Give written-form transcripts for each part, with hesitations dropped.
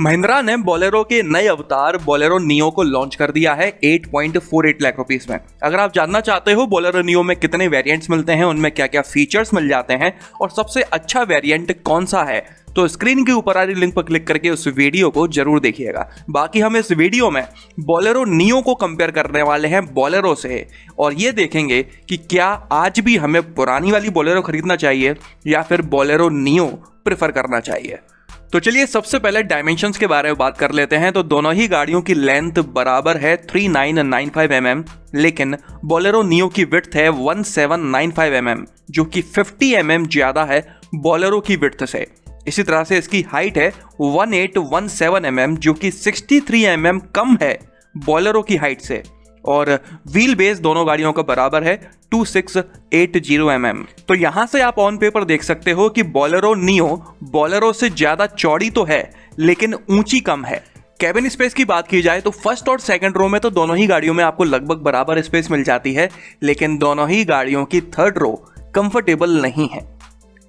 महिंद्रा ने बोलेरो के नए अवतार बोलेरो नियो को लॉन्च कर दिया है 8.48 लाख रुपीस में। अगर आप जानना चाहते हो बोलेरो नियो में कितने वेरिएंट्स मिलते हैं, उनमें क्या क्या फीचर्स मिल जाते हैं और सबसे अच्छा वेरिएंट कौन सा है, तो स्क्रीन के ऊपर आ रही लिंक पर क्लिक करके उस वीडियो को जरूर देखिएगा। बाकी हम इस वीडियो में बोलेरो नियो को कंपेयर करने वाले हैं बोलेरो से और ये देखेंगे कि क्या आज भी हमें पुरानी वाली बोलेरो खरीदना चाहिए या फिर बोलेरो नियो प्रेफर करना चाहिए। तो चलिए सबसे पहले डायमेंशंस के बारे में बात कर लेते हैं। तो दोनों ही गाड़ियों की लेंथ बराबर है 3995 mm, लेकिन बोलेरो नियो की विड्थ है 1795 mm, जो कि 50 mm ज्यादा है बोलेरो की विड्थ से। इसी तरह से इसकी हाइट है 1817 mm, जो कि 63 mm कम है बोलेरो की हाइट से। और व्हील बेस दोनों गाड़ियों का बराबर है 2680 mm। तो यहां से आप ऑन पेपर देख सकते हो कि बोलेरो नियो बोलेरो से ज्यादा चौड़ी तो है लेकिन ऊंची कम है। कैबिन स्पेस की बात की जाए तो फर्स्ट और सेकंड रो में तो दोनों ही गाड़ियों में आपको लगभग बराबर स्पेस मिल जाती है, लेकिन दोनों ही गाड़ियों की थर्ड रो कंफर्टेबल नहीं है।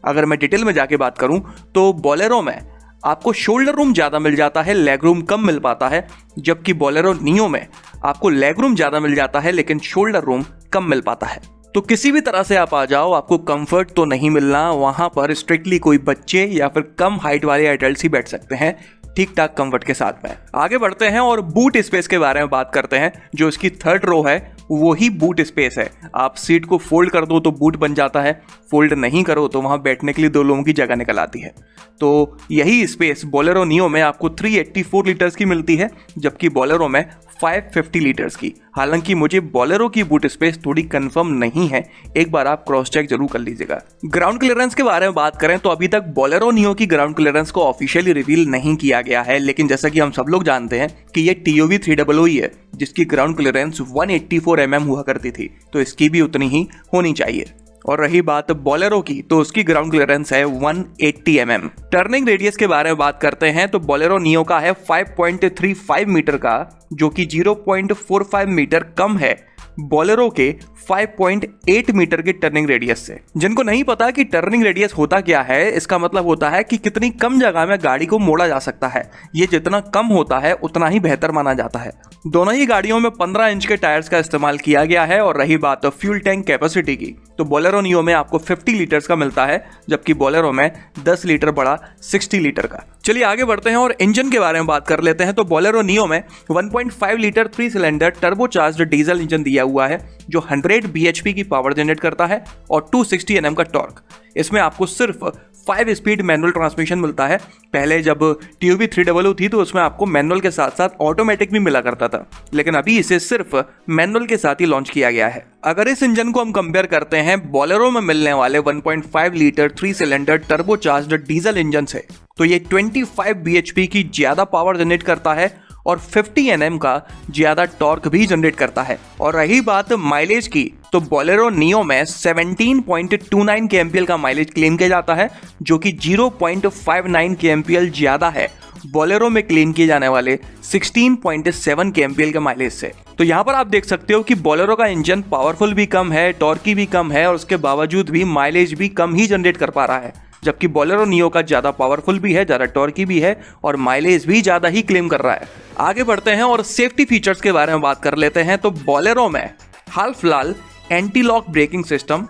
अगर मैं डिटेल में जाके बात करूं तो बोलेरो में आपको शोल्डर रूम ज्यादा मिल जाता है, लेग रूम कम मिल पाता है, जबकि बोलेरो नियो में आपको लेग रूम ज्यादा मिल जाता है लेकिन शोल्डर रूम कम मिल पाता है। तो किसी भी तरह से आप आ जाओ, आपको कंफर्ट तो नहीं मिलना। वहां पर स्ट्रिक्टली कोई बच्चे या फिर कम हाइट वाले एडल्ट्स ही बैठ सकते हैं ठीक ठाक कंफर्ट के साथ में। आगे बढ़ते हैं और बूट स्पेस के बारे में बात करते हैं। जो इसकी थर्ड रो है वो ही बूट स्पेस है। आप सीट को फोल्ड कर दो तो बूट बन जाता है, फोल्ड नहीं करो तो वहां बैठने के लिए दो लोगों की जगह निकल आती है। तो यही स्पेस बोलेरो नियो में आपको 384 लीटर्स की मिलती है, जबकि बोलेरो में 550 लीटर्स की। हालांकि मुझे बोलेरो की बूट स्पेस थोड़ी कंफर्म नहीं है, एक बार आप क्रॉस चेक जरूर कर लीजिएगा। ग्राउंड क्लियरेंस के बारे में बात करें तो अभी तक बोलेरो नियो की ग्राउंड क्लियरेंस को ऑफिशियली रिवील नहीं किया गया है, लेकिन जैसा कि हम सब लोग जानते हैं कि ये TOV 300 ही है जिसकी ग्राउंड क्लियरेंस 184 mm हुआ करती थी, तो इसकी भी उतनी ही होनी चाहिए। और रही बात बोलेरो की तो उसकी ग्राउंड क्लियरेंस है 180 mm। टर्निंग रेडियस के बारे में बात करते हैं तो बोलेरो नियो का है 5.35 मीटर का, जो कि 0.45 मीटर कम है बोलेरो के 5.8 मीटर के टर्निंग रेडियस से। जिनको नहीं पता कि टर्निंग रेडियस होता क्या है, इसका मतलब होता है कि कितनी कम जगह में गाड़ी को मोड़ा जा सकता है। ये जितना कम होता है उतना ही बेहतर माना जाता है। दोनों ही गाड़ियों में 15 इंच के टायर्स का इस्तेमाल किया गया है। और रही बात फ्यूल टैंक कैपेसिटी की तो बोलेरो नियो में आपको 50 लीटर्स का मिलता है, जबकि बोलेरो में 10 लीटर बड़ा 60 लीटर का। चलिए आगे बढ़ते हैं और इंजन के बारे में बात कर लेते हैं। तो बोलेरो नियो में 1.5 litre 3 cylinder turbocharged diesel engine दिया हुआ है जो 100 bhp की पावर जनरेट करता है और 260 Nm का टॉर्क। इसमें आपको सिर्फ 5 स्पीड मैनुअल ट्रांसमिशन मिलता है। पहले जब TOV 300 थी तो उसमें आपको मैनुअल के साथ साथ ऑटोमेटिक भी मिला करता था, लेकिन अभी इसे सिर्फ मैनुअल के साथ ही लॉन्च किया गया है। अगर इस इंजन को हम कंपेयर करते हैं बोलेरो में मिलने वाले 1.5 litre 3 cylinder turbocharged diesel engine से, तो ये 25 bhp की ज्यादा पावर जनरेट करता है और 50 Nm का ज्यादा टॉर्क भी जनरेट करता है। और रही बात माइलेज की तो बोलेरो नियो में 17.29 kmpl का माइलेज क्लेम किया जाता है, जो कि 0.59 kmpl ज्यादा है बोलेरो में क्लेम किए जाने वाले 16.7 kmpl के माइलेज से। तो यहाँ पर आप देख सकते हो कि बोलेरो का इंजन पावरफुल भी कम है, टॉर्की भी कम है और उसके बावजूद भी माइलेज भी कम ही जनरेट कर पा रहा है, जबकि बोलेरो नियो का ज्यादा पावरफुल भी है, ज्यादा टॉर्की भी है और माइलेज भी ज्यादा ही क्लेम कर रहा है। आगे बढ़ते हैं और सेफ्टी फीचर्स के बारे में बात कर लेते हैं। तो बोलेरो में हाल फिलहाल anti lock braking system,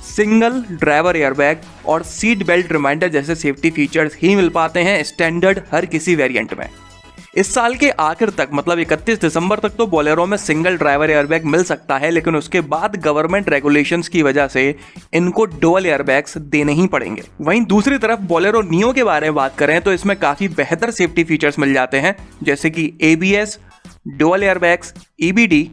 single driver airbag और सीट बेल्ट रिमाइंडर जैसे सेफ्टी फीचर्स ही मिल पाते हैं स्टैंडर्ड हर किसी वेरिएंट में। इस साल के आखिर तक मतलब 31 दिसंबर तक तो बोलेरो में सिंगल ड्राइवर एयरबैग मिल सकता है, लेकिन उसके बाद गवर्नमेंट रेगुलेशंस की वजह से इनको डुअल एयरबैग्स देने ही पड़ेंगे। वहीं दूसरी तरफ बोलेरो नियो के बारे में बात करें तो इसमें काफी बेहतर सेफ्टी फीचर्स मिल जाते हैं, जैसे कि ABS, dual airbags, EBD,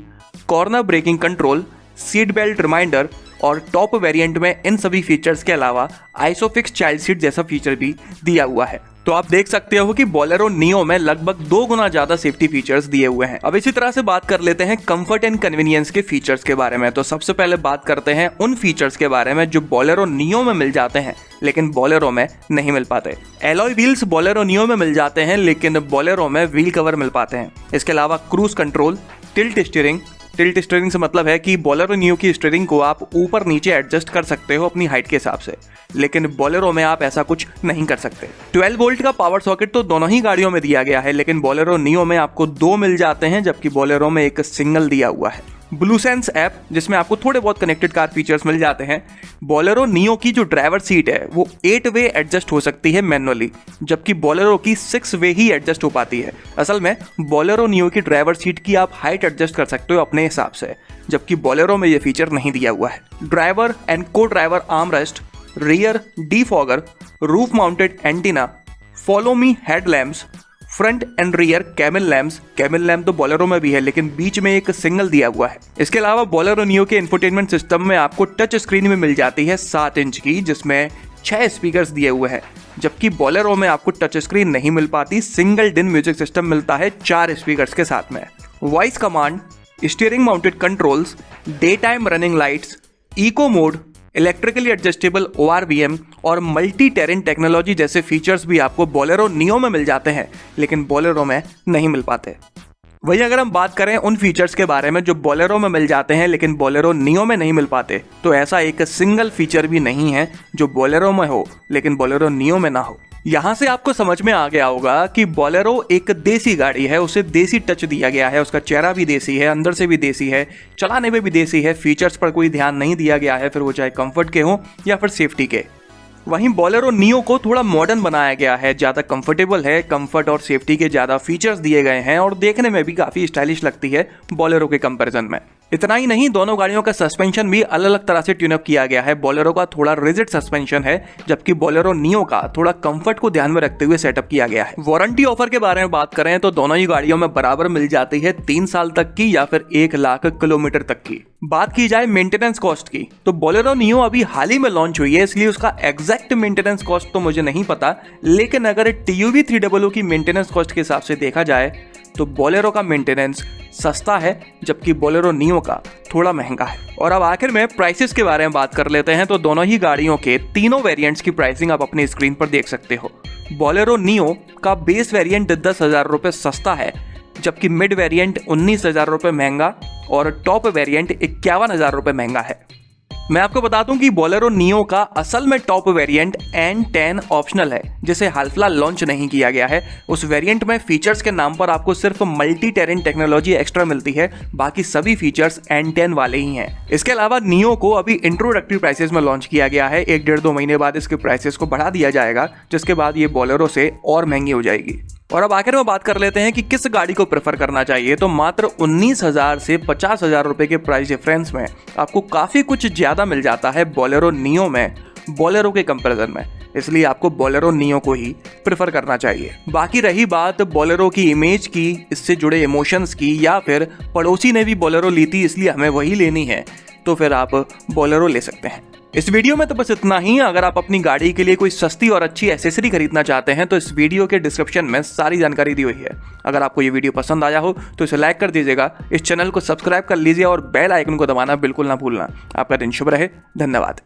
corner braking control, seat belt reminder और टॉप वेरिएंट में इन सभी फीचर्स के अलावा आइसोफिक्स चाइल्ड सीट जैसा फीचर भी दिया हुआ है। तो आप देख सकते हो कि बोलेरो नियो में लगभग 2 गुना ज्यादा सेफ्टी फीचर्स दिए हुए हैं। अब इसी तरह से बात कर लेते हैं कंफर्ट एंड कन्वीनियंस के फीचर्स के बारे में। तो सबसे पहले बात करते हैं उन फीचर्स के बारे में जो बोलेरो नियो में मिल जाते हैं लेकिन बोलेरो में नहीं मिल पाते। एलॉय व्हील्स बोलेरो नियो में मिल जाते हैं लेकिन बोलेरो में व्हील कवर मिल पाते हैं। इसके अलावा cruise control, tilt steering, tilt steering से मतलब है कि बोलेरो नियो की स्टीयरिंग को आप ऊपर नीचे एडजस्ट कर सकते हो अपनी हाइट के हिसाब से, लेकिन बोलेरो में आप ऐसा कुछ नहीं कर सकते। 12 वोल्ट का पावर सॉकेट तो दोनों ही गाड़ियों में दिया गया है, लेकिन बोलेरो नियो में आपको 2 मिल जाते हैं, जबकि बोलेरो में एक सिंगल दिया हुआ है। ब्लूसेंस ऐप जिसमें आपको थोड़े बहुत कनेक्टेड कार फीचर्स मिल जाते हैं। बोलेरो नियो की जो ड्राइवर सीट है वो 8 वे एडजस्ट हो सकती है मैनुअली, जबकि बोलेरो की 6 वे ही एडजस्ट हो पाती है। असल में बोलेरो नियो की ड्राइवर सीट की आप हाइट एडजस्ट कर सकते हो अपने हिसाब से, जबकि बोलेरो में ये फीचर नहीं दिया हुआ है। ड्राइवर एंड को driver armrest, rear defogger, roof mounted antenna, follow me headlamps, front end rear camel lamps. Camel lamp तो बोलेरो में भी है, लेकिन बीच में एक सिंगल दिया हुआ है। इसके अलावा बोलेरो नियो के इंफोटेनमेंट सिस्टम में आपको टच स्क्रीन में मिल जाती है 7 इंच की, जिसमें 6 स्पीकर्स दिए हुए हैं, जबकि बोलेरो में आपको टच स्क्रीन नहीं मिल पाती। सिंगल डिन म्यूजिक सिस्टम मिलता है 4 स्पीकर्स के साथ में। Voice command, steering mounted controls, day time running lights, eco mode, electrically adjustable ORVM और मल्टी टेरेन टेक्नोलॉजी जैसे फीचर्स भी आपको बोलेरो नियो में मिल जाते हैं, लेकिन बोलेरो में नहीं मिल पाते। वहीं अगर हम बात करें उन फीचर्स के बारे में जो बोलेरो में मिल जाते हैं लेकिन बोलेरो नियो में नहीं मिल पाते, तो ऐसा एक सिंगल फीचर भी नहीं है जो बोलेरो में हो लेकिन बोलेरो नियो में ना हो। यहाँ से आपको समझ में आ गया होगा कि बोलेरो एक देसी गाड़ी है, उसे देसी टच दिया गया है, उसका चेहरा भी देसी है, अंदर से भी देसी है, चलाने में भी देसी है, फीचर्स पर कोई ध्यान नहीं दिया गया है, फिर वो चाहे कंफर्ट के हो या फिर सेफ्टी के। वहीं बोलेरो नियो को थोड़ा मॉडर्न बनाया गया है, ज़्यादा कंफर्टेबल है, कंफर्ट और सेफ्टी के ज़्यादा फीचर्स दिए गए हैं और देखने में भी काफ़ी स्टाइलिश लगती है बोलेरो के कंपैरिजन में। इतना ही नहीं, दोनों गाड़ियों का सस्पेंशन भी अलग अलग तरह से ट्यून अप किया गया है। बोलेरो का थोड़ा रिजिड सस्पेंशन है, जबकि बोलेरो नियो का थोड़ा कंफर्ट को ध्यान में रखते हुए सेटअप किया गया है। वारंटी ऑफर के बारे में बात करें तो दोनों ही गाड़ियों में बराबर मिल जाती है 3 साल तक की या फिर 1 लाख किलोमीटर तक की। बात की जाए मेंटेनेंस कॉस्ट की, तो बोलेरो नियो अभी हाल ही में लॉन्च हुई है, इसलिए उसका एग्जैक्ट मेंटेनेंस कॉस्ट तो मुझे नहीं पता, लेकिन अगर TUV 300 की मेंटेनेंस कॉस्ट के हिसाब से देखा जाए तो बोलेरो का मेंटेनेंस सस्ता है, जबकि बोलेरो नियो का थोड़ा महंगा है। और अब आखिर में प्राइसेस के बारे में बात कर लेते हैं, तो दोनों ही गाड़ियों के तीनों वेरिएंट्स की प्राइसिंग आप अपनी स्क्रीन पर देख सकते हो। बोलेरो नियो का बेस वेरिएंट 10,000 रुपये सस्ता है, जबकि मिड वेरिएंट 19,000 रुपये महंगा और टॉप वेरिएंट 51,000 रुपये महंगा है। मैं आपको बता दूं कि बोलेरो नियो का असल में टॉप वेरिएंट N10 ऑप्शनल है, जिसे हाल फिलहाल लॉन्च नहीं किया गया है। उस वेरिएंट में फीचर्स के नाम पर आपको सिर्फ मल्टी टेरेन टेक्नोलॉजी एक्स्ट्रा मिलती है, बाकी सभी फीचर्स N10 वाले ही हैं। इसके अलावा नियो को अभी इंट्रोडक्टरी प्राइसेस में लॉन्च किया गया है, 1-1.5-2 महीने बाद इसके प्राइसेस को बढ़ा दिया जाएगा, जिसके बाद ये बोलेरो से और महंगी हो जाएगी। और अब आखिर में बात कर लेते हैं कि किस गाड़ी को प्रेफर करना चाहिए, तो मात्र 19,000 से 50,000 रुपए के प्राइस डिफरेंस में आपको काफ़ी कुछ ज़्यादा मिल जाता है बोलेरो नियो में बोलेरो के कंपैरिजन में, इसलिए आपको बोलेरो नियो को ही प्रेफर करना चाहिए। बाकी रही बात बोलेरो की इमेज की, इससे जुड़े इमोशंस की, या फिर पड़ोसी ने भी बोलेरो ली थी इसलिए हमें वही लेनी है, तो फिर आप बोलेरो ले सकते हैं। इस वीडियो में तो बस इतना ही। अगर आप अपनी गाड़ी के लिए कोई सस्ती और अच्छी एसेसरी खरीदना चाहते हैं तो इस वीडियो के डिस्क्रिप्शन में सारी जानकारी दी हुई है। अगर आपको ये वीडियो पसंद आया हो तो इसे लाइक कर दीजिएगा, इस चैनल को सब्सक्राइब कर लीजिए और बेल आइकन को दबाना बिल्कुल ना भूलना। आपका दिन शुभ रहे। धन्यवाद।